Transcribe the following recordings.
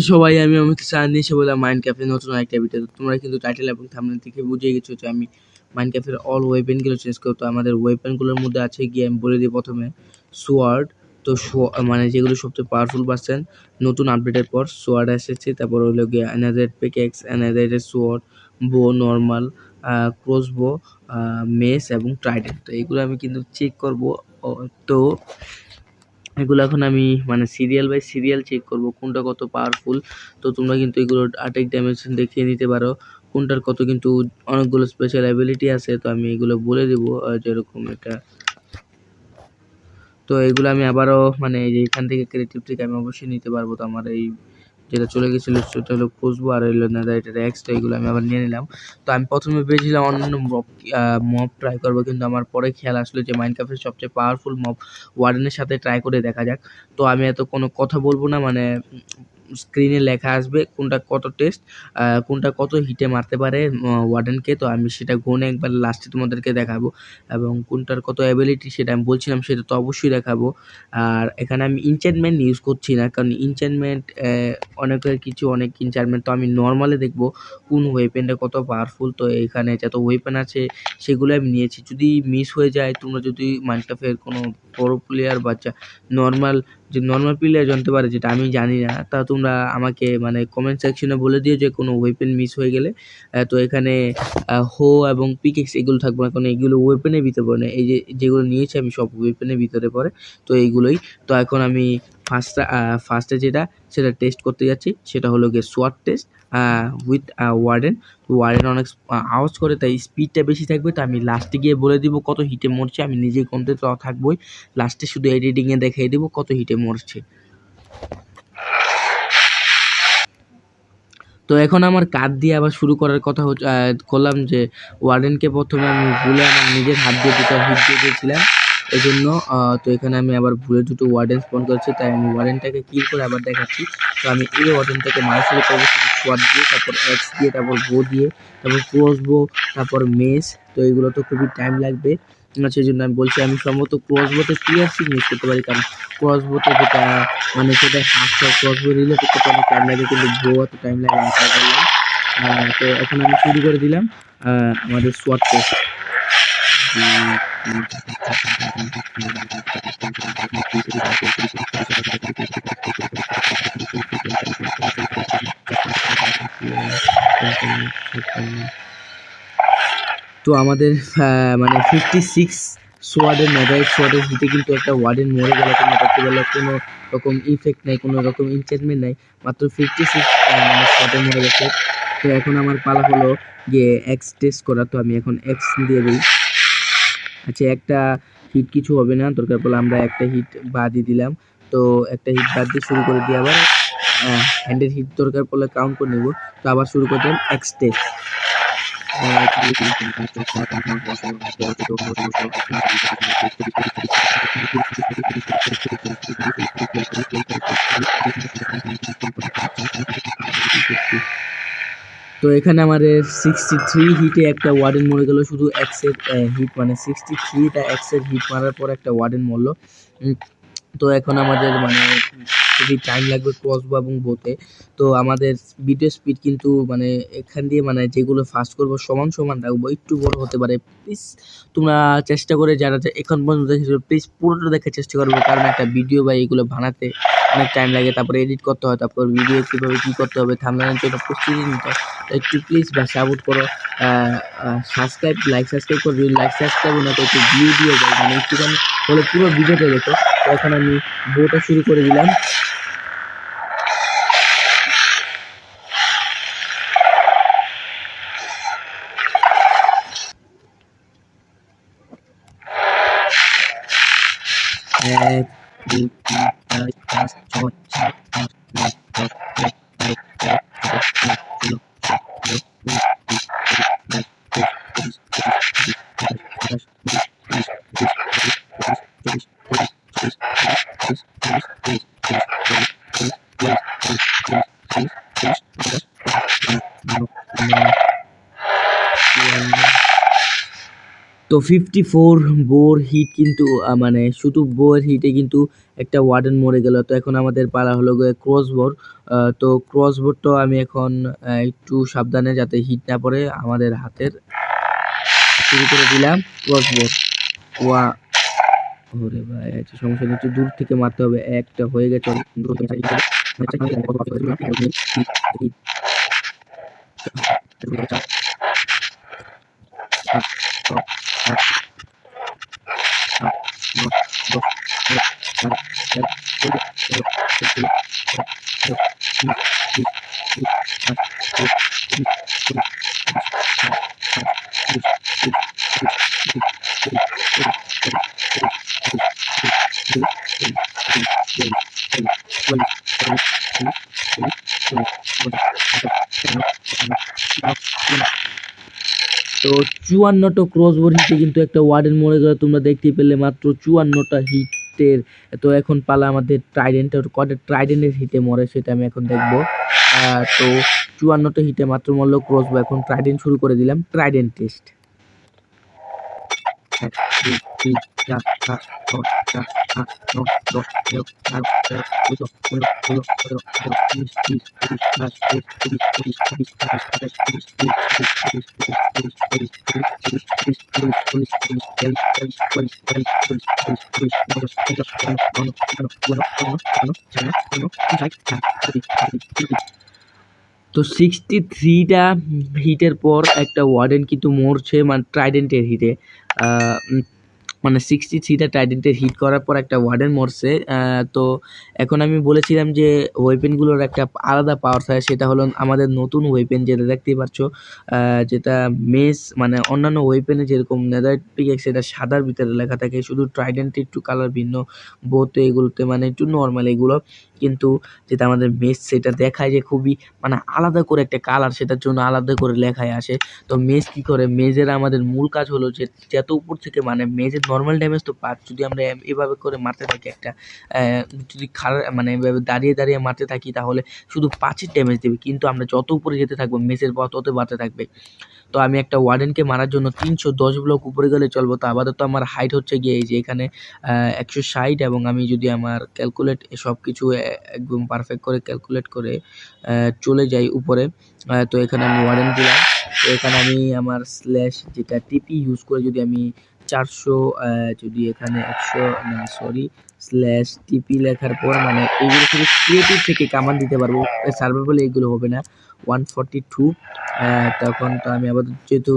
সবাই, আমি অমিত স্যার নিয়ে বললাম মাইন্ড ক্যাফে নতুন একটা ভিডিও। তোমরা কিন্তু টাইটেল এবং থাম্বনেল থেকে বুঝে গেছো যে আমি মাইন্ড ক্যাফের অল ওয়েপেনগুলো চেঞ্জ করতো। আমাদের ওয়েপেনগুলোর মধ্যে আছে গিয়ে আমি বলে দিই প্রথমে সোয়ার্ড। তো মানে যেগুলো সবচেয়ে পাওয়ারফুল পার্সেন নতুন আপডেটের পর সোয়ার্ড এসেছে। তারপর হলো গিয়ে অ্যানাদার পিকেক্স, অ্যানাদার সোয়ার্ড, বো নর্মাল, ক্রসবো, মেস এবং ট্রাইডেন্ট। তো এগুলো আমি কিন্তু চেক করব। তো এগুলো এখন আমি মানে সিরিয়াল বাই সিরিয়াল চেক করব কোনটা কত পাওয়ারফুল। তো তোমরা কিন্তু এগুলো অ্যাটাক ডাইমেনশন দেখিয়ে নিতে পারো কোনটার কত, কিন্তু অনেকগুলো স্পেশাল অ্যাবিলিটি আছে। তো আমি এগুলো বলে দেবো যেরকম এটা। তো এগুলো আমি আবারও মানে এই যে এখান থেকে ক্রিয়েটিভ থেকে আমি অবশ্যই নিতে পারবো। তো আমার এই যেটা চলে গেছিলো সেটা হলো খুঁজবো, আর হলো না এটা এক্সট্রা, এগুলো আমি আবার নিয়ে নিলাম। তো আমি প্রথমে ভেবেছিলাম অন্যান্য মব ট্রাই করবো, কিন্তু আমার পরে খেয়াল আসলো যে মাইনক্রাফটের সবচেয়ে পাওয়ারফুল মব ওয়ার্ডেনের সাথে ট্রাই করে দেখা যাক। তো আমি এত কোনো কথা বলবো না, মানে স্ক্রিনে লেখা আসবে কোনটা কত টেস্ট, কোনটা কত হিটে মারতে পারে ওয়ার্ডেনকে। তো আমি সেটা গুনে একবার লাস্টে তোমাদেরকে দেখাবো, এবং কোনটার কত অ্যাবিলিটি সেটা আমি বলছিলাম সেটা তো অবশ্যই দেখাবো। আর এখানে আমি ইনচ্যান্টমেন্ট ইউজ করছি না, কারণ ইনচ্যান্টমেন্ট অনেক ইনচ্যান্টমেন্ট তো আমি নর্মালে দেখবো কোন ওয়েপেনটা কত পাওয়ারফুল। তো এখানে যত ওয়েপেন আছে সেগুলো আমি নিয়েছি। যদি মিস হয়ে যায়, তোমরা যদি মাইনক্রাফটের কোনো বড় প্লেয়ার বাচ্চা নর্মাল প্লেয়ার জানতে পারে যেটা আমি জানি না, তা তোমরা আমাকে মানে কমেন্ট সেকশনে বলে দিও যে কোনো ওয়েপেন মিস হয়ে গেলে। তো এখানে হো এবং পিকেক্স এগুলো থাকবে না, কারণ এগুলো ওয়েপেনের ভিতরে পড়ে না। এই যেগুলো নিয়েছি আমি সব ওয়েপেনের ভিতরে পড়ে। তো এইগুলোই। তো এখন আমি ফার্স্টে সেটা টেস্ট করতে যাচ্ছি, সেটা হলো গিয়ে সোয়াট টেস্ট উইথ ওয়ার্ডেন। ওয়ার্ডেন অনেক আওয়াজ করে, তাই স্পিডটা বেশি থাকবে। তো আমি লাস্টে গিয়ে বলে দিব কত হিটে মরছে, আমি নিজেই কমতে তো থাকবোই, লাস্টে শুধু এডিটিংয়ে দেখিয়ে দেবো কত হিটে মরছে। তো এখন আমার কাঁধ দিয়ে আবার শুরু করার কথা করলাম যে ওয়ার্ডেনকে প্রথমে আমি ভুলে আমার নিজের হাত দিয়ে দুটো হিট দিয়ে দিয়েছিলাম এই জন্য। তো এখানে আমি আবার ভুলে দুটো ওয়ার্ডেন স্পন করেছি, তাই আমি ওয়ার্ডেনটাকে কিল করে আবার দেখাচ্ছি। তো আমি এই ওয়ার্ডেনটাকে মারা শুরু করবো সোয়াট দিয়ে, তারপর এক্স দিয়ে, তারপর বো দিয়ে, তারপর ক্রসবো, তারপর মেস। তো এগুলো তো খুবই টাইম লাগবে, সেই জন্য আমি বলছি আমি সম্ভবত ক্রসবোতে পিআরসি ইউজ করতে পারি, কারণ ক্রসবোতে যেটা মানে সেটা ফার্স্ট ক্রসবো রিলেটেড করতে অনেক টাইম লাগে, কিন্তু বো এত টাইম লাগে না, তাই বললাম। তো এখন আমি শুরু করে দিলাম আমাদের সোয়াট টেস্ট। তো আমাদের মানে 56 সোয়ার্ডের নেদারাইট সোয়ার্ডের হিটে কিন্তু একটা ওয়ার্ডেন মরে গেল, কোনো রাত্রিবেলা কোনো রকম ইফেক্ট নেই, কোনো রকম এনচেঞ্জমেন্ট নেই, মাত্র 56 মানে সোয়ার্ডে মরে গেছে। তো এখন আমার পালা হলো গিয়ে এক্স টেস্ট করা। তো আমি এখন এক্স দিয়ে দিই। আচ্ছা, একটা হিট কিছু হবে না, দরকার পড়লে আমরা একটা হিট বাদই দিলাম। তো একটা হিট বাদ দিয়ে শুরু করে দিই আবার হ্যান্ডের হিট, দরকার পড়লে কাউন্ট করে নেব। তো আবার শুরু করে দিলাম এক্স টেস্ট। তো এখানে আমাদের 63 হিটে একটা ওয়ার্ডেন মরে গেল, শুধু এক্সের হিট, মানে 63টা এক্সের হিট মারার পর একটা ওয়ার্ডেন মরলো। তো এখন আমাদের মানে খুবই টাইম লাগবে ক্রসবো এবং বোতে। তো আমাদের ভিডিও স্পিড কিন্তু মানে এখান দিয়ে মানে যেগুলো ফাস্ট করবো সমান সমান রাখবো, একটু বড় হতে পারে। প্লিজ তোমরা চেষ্টা করে যারা এখন পর্যন্ত দেখেছো প্লিজ পুরোটা দেখার চেষ্টা করবো, কারণ একটা ভিডিও বা এগুলো বানাতে অনেক টাইম লাগে, তারপরে এডিট করতে হয়, তারপর ভিডিও কীভাবে কী করতে হবে, থাম্বনেলের জন্য প্রস্তুতি নিতে হয়। একটু প্লিজ বা সাপোর্ট করো, সাবস্ক্রাইব করো, লাইক সাবস্ক্রাইব না তো একটু ভিউ দিয়ে যাও, মানে একটুখানি বলে পুরো ভিডিওটা দেখো। তো এখন আমি বইটা শুরু করে দিলাম। এক, দুই, তিন, চার, পাঁচ, ছয়, সাত, আট, নয়, 10, 11, 12, 13, 14, 15, 16, 17, 18, 19, 20, 21, 22, 23, 24, 25, 26, 27, 28, 29, 30, 31, 32, 33, 34, 35, 36, 37, 38, 39, 40, 41, তো 54 বোর হিট কিন্তু মানে শুধু বোর হিটে কিন্তু একটা ওয়ার্ডেন মরে গেল। তো এখন আমাদের পালা হলো ক্রস বোর। তো ক্রস বোরটা আমি এখন একটু সাবধানে যাতে হিট না পড়ে আমাদের হাতের শুরু করে দিলাম ক্রস বোর। ওয়া ওরে ভাই আচ্ছা সমস্যা নেই, একটু দূর থেকে মারতে হবে। একটা হয়ে গেছে দূর থেকে তো 54টা ক্রসবোর হিটে কিন্তু একটা ওয়ার্ডেন মরে গেল, তোমরা দেখতেই পেলে মাত্র 54টা হিটের। তো এখন পালা আমাদের ট্রাইডেন্টের, কটা ট্রাইডেন্টের হিটে মরে সেটা আমি এখন দেখবো। তো 54টা হিটে মাত্র মরলো ক্রসবো। এখন ট্রাইডেন্ট শুরু করে দিলাম, ট্রাইডেন্ট টেস্ট। তো 63টা হিটের পর একটা ওয়ার্ডেন কিন্তু মরছে, মানে ট্রাইডেন্টের হিটে। মানে 63টা ট্রাইডেন্টের হিট করার পর একটা ওয়ার্ডেন মরছে। তো এখন আমি বলেছিলাম যে ওয়েপেনগুলোর একটা আলাদা পাওয়ার থাকে, সেটা হলো আমাদের নতুন ওয়েপেন যেটা দেখতেই পাচ্ছ, যেটা মেস মানে অন্যান্য ওয়েপেনে যেরকম নেদারইট পিকেক্স সেটা সাদার ভিতরে লেখা থাকে, শুধু ট্রাইডেন্টে একটু কালার ভিন্ন, বোতে এগুলোতে মানে একটু নর্মাল এগুলো, কিন্তু যেটা আমাদের মেস সেটা দেখায় যে খুবই মানে আলাদা করে একটা কালার, সেটার জন্য আলাদা করে লেখায় আসে। তো মেজ কি করে, মেজের আমাদের মূল কাজ হলো যে যত উপর থেকে মানে মেজের নর্মাল ড্যামেজ তো পাঁচ, যদি আমরা এভাবে করে মারতে থাকি একটা যদি মানে এভাবে দাঁড়িয়ে দাঁড়িয়ে মারতে থাকি তাহলে শুধু 5-এর ড্যামেজ দেবে, কিন্তু আমরা যত উপরে যেতে থাকবো মেজের পথ তত বাড়তে থাকবে। তো আমি একটা ওয়ার্ডেনকে মারার জন্য 310 ব্লক উপরে গেলে চলবো। তো আপাতত আমার হাইট হচ্ছে গিয়ে এই যে এখানে 160, এবং আমি যদি আমার ক্যালকুলেট সব কিছু একদম পারফেক্ট করে ক্যালকুলেট করে চলে যাই উপরে, তো এখানে আমি ওয়ার্ডেন দিলাম। তো এখানে আমি আমার স্ল্যাশ যেটা টিপি ইউজ করে যদি আমি 400 যদি এখানে 100 না সরি স্ল্যাশ টিপি লেখার পর মানে এইগুলো শুধু ক্রিয়েটিভ থেকে কামান দিতে পারবো, সার্ভাইভাল এইগুলো হবে না। 142 তখন তো আমি আবার যেহেতু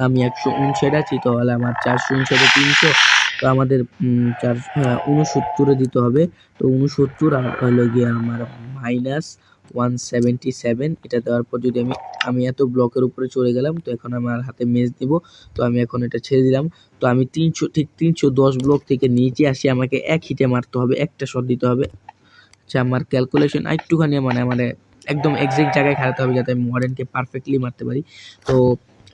আমি 159 আছি, তাহলে আমার 459 300, তো আমাদের 69 দিতে হবে। তো 69 আর হলো গিয়ে আমার -177, এটা দেওয়ার পর যদি আমি এত ব্লকের উপরে চলে গেলাম। তো এখন আমার হাতে মেজ দিব, তো আমি এখন এটা ছেড়ে দিলাম। তো আমি 310 ব্লক থেকে নিচে আসি, আমাকে এক হিটে মারতে হবে, একটা শট দিতে হবে। আচ্ছা আমার ক্যালকুলেশন একটুখানি মানে একদম এক্সাক্ট জায়গায় খেলাতে হবে যাতে আমি ওয়ার্ডেনকে পারফেক্টলি মারতে পারি। তো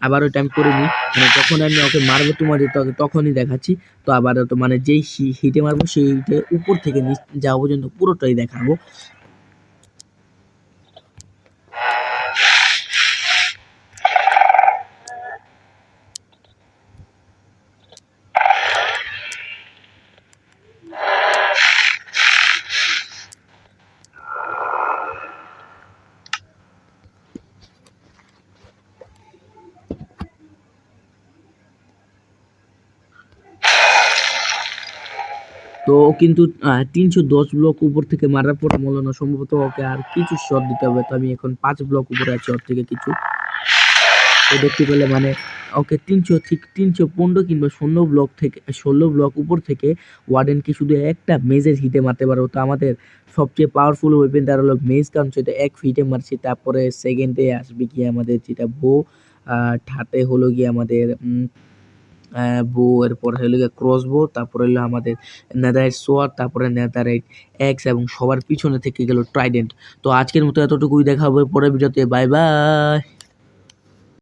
আবার ওইটা আমি করে নিই, মানে যখন আমি ওকে মারবো তোমাদের তখনই দেখাচ্ছি। তো আবার তো মানে যেই হিটে মারবো সেই হিটে উপর থেকে নিচ যাওয়া পর্যন্ত পুরোটাই দেখাবো। তো ও কিন্তু 310 ব্লক উপর থেকে মারার পর মৌলানা সম্ভবত ওকে আর কিছু শট দিতে হবে। তো আমি এখন 5 ব্লক উপরে আছি ওর থেকে কিছু। তো দেখতে পেলে মানে ওকে 315 কিংবা 16 ব্লক উপর থেকে ওয়ার্ডেনকে শুধু একটা মেজের হিটে মারতে পারবো। তো আমাদের সবচেয়ে পাওয়ারফুল ওয়েপেন তার হলো মেজ, কারণ সেটা এক হিটে মারছি। তারপরে সেকেন্ডে আসবে কি আমাদের যেটা বো, থার্ডে হলো গিয়ে আমাদের বো, এরপর হলো গিয়ে ক্রস বো, তারপরে হলো আমাদের নেদারাইট সোয়ার্ড, তারপরে নেদারাইট এক্স, এবং সবার পিছনে থেকে গেল ট্রাইডেন্ট। তো আজকের মতো এতটুকুই, দেখা হবে পরের ভিডিওতে। Bye bye.